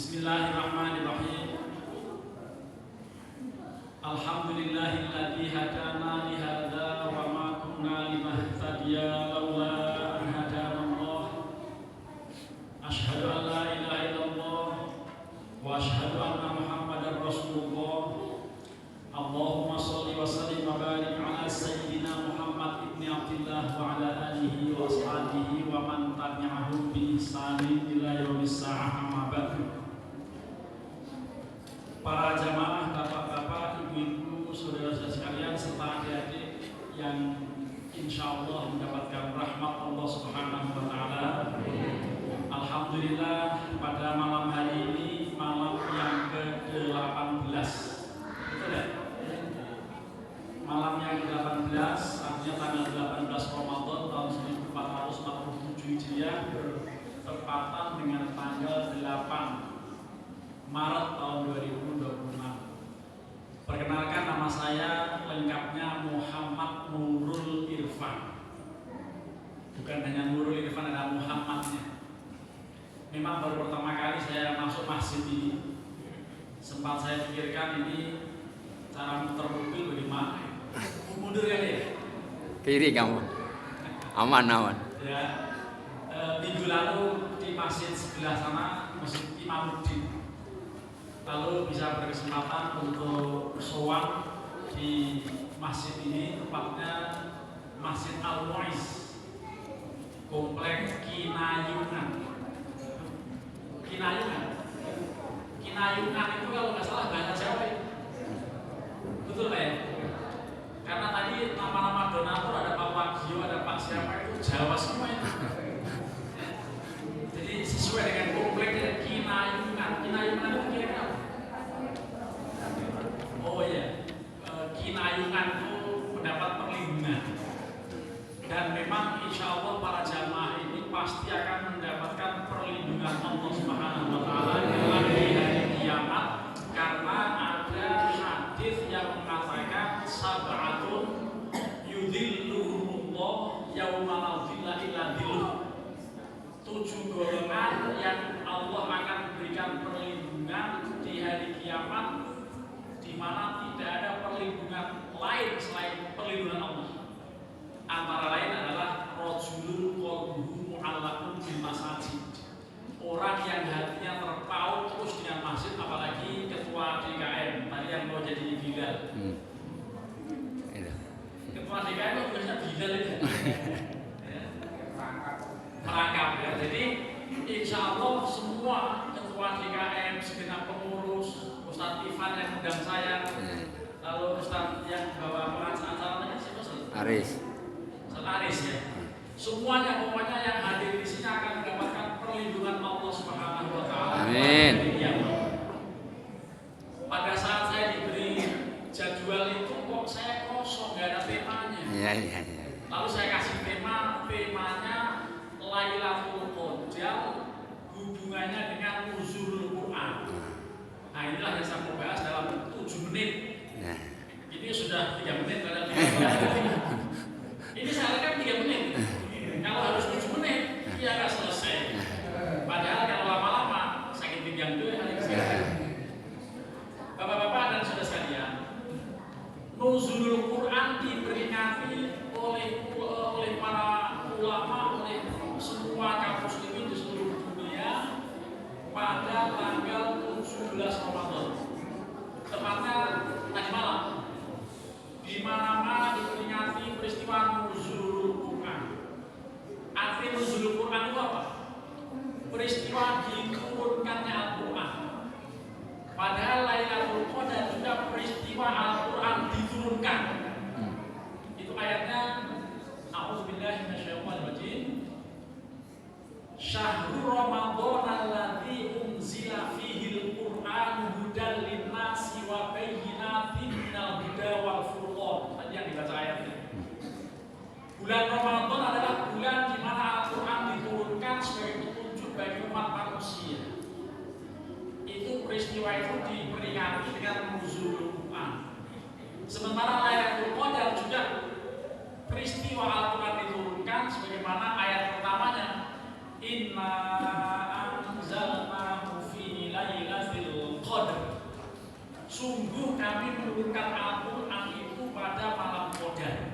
Bismillahirrahmanirrahim. Alhamdulillahilladzi hadana li hadza wa ma kunna linahtadiya laula an hadanallah. Asyhadu an la ilaha illallah wa asyhadu anna Muhammadar Rasulullah. Allahumma shalli wa sallim wa barik ala sayyidina Muhammad ibni Abdillah wa ala alihi wa ashabihi wa man tabi'ahum bi ihsanin ila yaumis saa'ah, amma ba'du. Para jamaah, bapak-bapak, ibu-ibu, saudara-saudara sekalian, serta adik-adik yang insya Allah mendapatkan rahmat Allah Subhanahu wa Ta'ala. Alhamdulillah, pada malam hari ini malam yang ke-18, betul ya? Malam yang ke-18, artinya tanggal 18 Ramadan tahun 1447 Hijriah, bertepatan dengan tanggal 8 Maret tahun 2026. Perkenalkan, nama saya lengkapnya Muhammad Nurul Irfan. Bukan hanya Nurul Irfan, ada Muhammadnya. Memang baru pertama kali saya masuk masjid ini. Sempat saya pikirkan ini cara muter mobil bagaimana. Mundur kali ya? Kiri kamu. Aman. Ya. Minggu lalu di masjid sebelah sana, Masjid Imamuddin. Lalu bisa berkesempatan untuk sowan di masjid ini, tepatnya Masjid Al-Mu'izz, Kompleks Kinayungan. Kinayungan itu kalau nggak salah bahasa Jawa ya? Betul Pak ya? Karena tadi nama-nama donatur ada Pak Wagio, ada Pak siapa itu Jawa semua itu. Jadi sesuai dengan kompleks Kinayungan. Kinayungan itu kira-kira apa? Oh ya, Kinayungan itu mendapat perlindungan. Dan memang insya Allah para jamaah ini pasti akan mendapatkan perlindungan Allah Subhanahu wa Ta'ala di hari kiamat, karena ada hadis yang mengatakan sab'atun yudhilluhumullah yauma la dhilla illa dhilluh. 7 golongan yang Allah akan berikan perlindungan di hari kiamat, di mana tidak ada perlindungan lain selain perlindungan Allah. Antara lain adalah rajulun qalbuhu mu'allaqun bil masajid. Orang yang hatinya terpaut terus dengan masjid, apalagi ketua DKM tadi yang mau jadi Bilal. Ketua DKM itu biasanya Bilal itu. Merangkap ya. Jadi insya Allah semua ketua DKM, segenap pengurus, Ustadz Ivan yang undang saya, lalu Ustadz yang bawa pengacaranya siapa sih? Aris ya. Semuanya pokoknya yang hadir di sini akan mendapatkan perlindungan Allah Subhanahu wa Ta'ala. Amin. Pada saat saya diberi jadwal itu kok saya kosong, nggak ada temanya. Iya. Lalu saya kasih temanya Lailatul Qadar, hubungannya dengan nuzulul Quran. Nah inilah yang saya mau bahas dalam 7 menit. Ini sudah 3 menit padahal 3 menit. Ini saya rekam 3 menit. Kalau harus 7 menit, ya nggak selesai. Padahal kalau lama-lama sakit pinggang dulu hari ini. Bapak-bapak dan saudara sekalian, nuzulul Quran diperingati oleh para ulama, oleh semua kaum muslimin di seluruh dunia pada tanggal 17 Ramadan. Tepatnya tadi malam. Di mana-mana diperingati peristiwa nuzulul Quran. Arti nuzulul Quran itu apa? Peristiwa diturunkannya Al-Quran. Padahal Lailatul Qadar juga peristiwa Al-Quran diturunkan. Itu ayatnya, A'udzubillahi minasyaitonirrajim. Syahrul Ramadan alladzi unzila fihi al-Qur'an hudan lin-nasi wa bayyinatin minal huda wal furqan. Tadi yang dibaca ayatnya. Bulan Ramadan adalah bulan di mana Al-Quran diturunkan sebagai petunjuk bagi umat manusia. Itu peristiwa itu diperingati dengan nuzulul Quran. Sementara Lailatul Qadar juga peristiwa Al-Quran diturunkan sebagaimana ayat pertamanya, Inna anzalnahu fi lailatul sungguh kami menurunkan Al-Quran itu pada malam Qadar.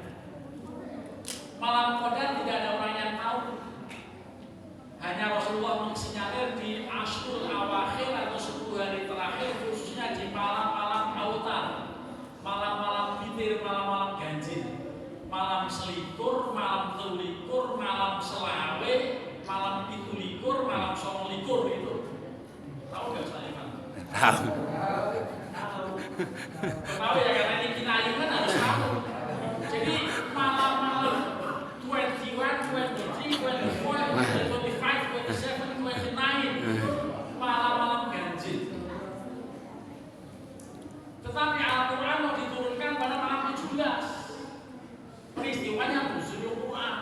Malam Qadar tidak ada orang yang tahu. Hanya Rasulullah mensinyalir di Ashrul Awakhir atau 10 hari terakhir, khususnya di malam-malam autar, malam-malam witir, malam-malam ganjil, malam selikur, malam telikur, malam selawe, malam pitulikur, malam sonolikur itu. Tahu nggak Ustaz Iman? Tahu. Tahu ya, karena ini kinayah kan harus tahu. Jadi malam-malam 21, 23, 24, 25, 27, 29 itu malam-malam ganjil. Tetapi Al-Quran mau diturunkan pada malam 17. Peristiwanya nuzulul Quran,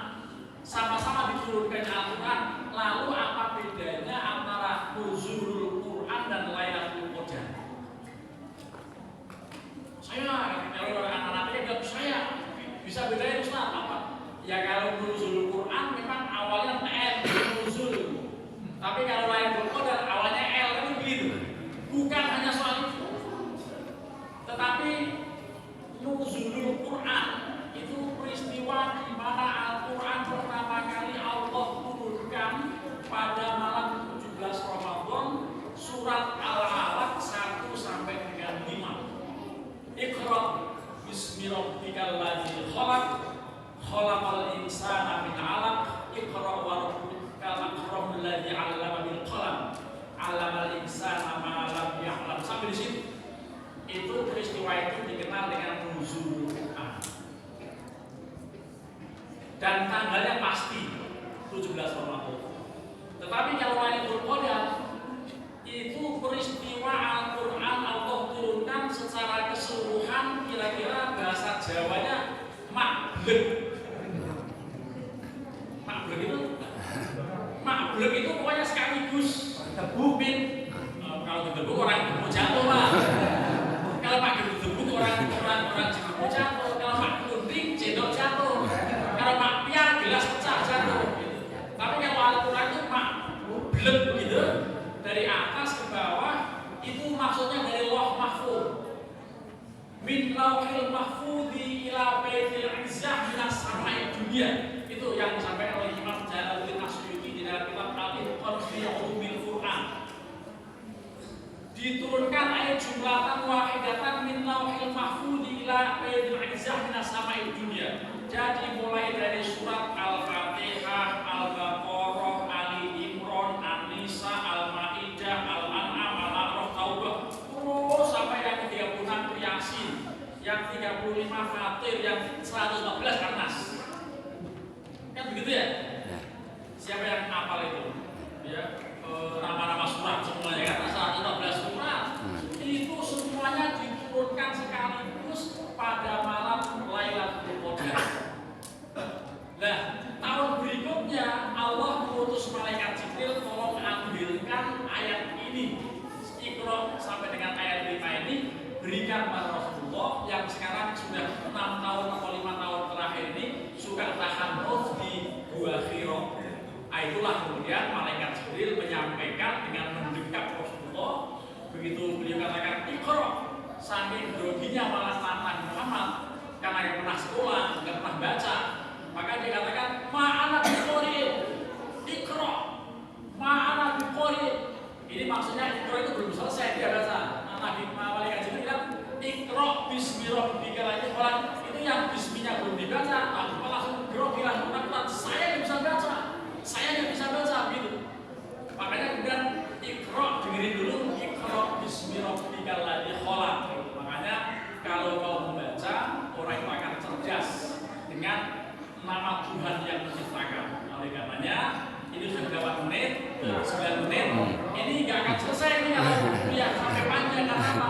sama-sama diturunkan Al-Quran. Lalu apa bedanya antara nuzulul Quran dan Lailatul Qadar? Saya kalau anak-anaknya nggak saya bisa bedain Ustaz apa? Ya kalau nuzulul Quran memang awalnya nuzul, tapi kalau Lailatul Qadar awalnya kan begitu. Bukan hanya soal itu, tetapi nuzulul Quran itu peristiwa di mana Al-Quran pertama kali Allah turunkan pada malam 17 Ramadan, surat Al-Alaq 1 sampai dengan 5. Iqra bismi rabbikal ladzi khalaq, khalaqal insana min 'alaq, iqra wa rabbukal akramul ladzi 'allama bil qalam, 'allamal insana ma lam ya'lam. Sampai di situ. Itu peristiwa itu dikenal dengan nuzulul Quran. Dan tanggalnya pasti 17 Ramadan. Tetapi kalau Lailatul Qadar itu peristiwa Al-Quran Allah turunkan secara keseluruhan, kira-kira bahasa Jawanya mablek. Mablek itu pokoknya sekaligus gebubin. Kalau gebuk orang gebuk jatuh lah. Kalau Pak gebuk orang gebuk jatuh. Kalau Pak gunting cendol jatuh. Kalau Pak piar gelas pecah jatuh. Tapi kalau Al-Quran itu mablek gitu, dari atas ke bawah, itu maksudnya dari Lauh Mahfuz. Min lauhil mahfudzi ila baitil izzah minas samai dunia. Itu yang disampaikan oleh Imam Jalaluddin Asyuti di dalam kitab Al-Itqan fi Ulumil Quran. Diturunkan ayat jumlatan wahidatan min lauhil mahfudzi ila baitil izzah minas samai dunia. Jadi mulai dari surat Al-Fatihah, Al-Baqarah, Ali Imran, An-Nisa, Al-Maidah, Al-An'am, Al-A'raf, Taubah, terus sampai yang 36 Yasin, yang 35 Fatir, yang 114 An-Nas. Kan begitu ya? Siapa yang hafal itu? Ya, nama-nama surat semuanya kan 114 surat. Itu semuanya diturunkan sekaligus pada malam Lailatul Qadar. Nah, tahun berikutnya Allah mengutus malaikat Jibril, tolong ambilkan ayat ini, Iqra sampai dengan ayat 5 ini, berikan pada Rasulullah yang sekarang sudah 6 tahun atau 5 tahun terakhir ini suka tahanuf di Gua Hira. Itulah kemudian malaikat Jibril menyampaikan dengan mendekat Rasulullah. Begitu beliau katakan Iqra, saking groginya malah tantang Muhammad karena yang pernah sekolah, nggak pernah baca, maka dia katakan ma'ana biqori'in, Iqra ma'ana biqori'in. Ini maksudnya Iqra itu belum selesai dia baca. Nabi malaikat Jibril bilang Iqra bismi rabbikal ladzi khalaq. Itu yang bisminya belum dibaca, Nabi langsung grogi, langsung ketakutan, saya nggak bisa baca, saya nggak bisa baca gitu. Makanya kemudian Iqra, dengerin dulu, Iqra bismi rabbikal ladzi khalaq. Makanya kalau mau membaca, orang itu akan cerdas dengan nama Tuhan yang menciptakan. Oleh karenanya ini sudah berapa menit? 9 menit. Ini nggak akan selesai ini kalau ya sampai panjang karena apa?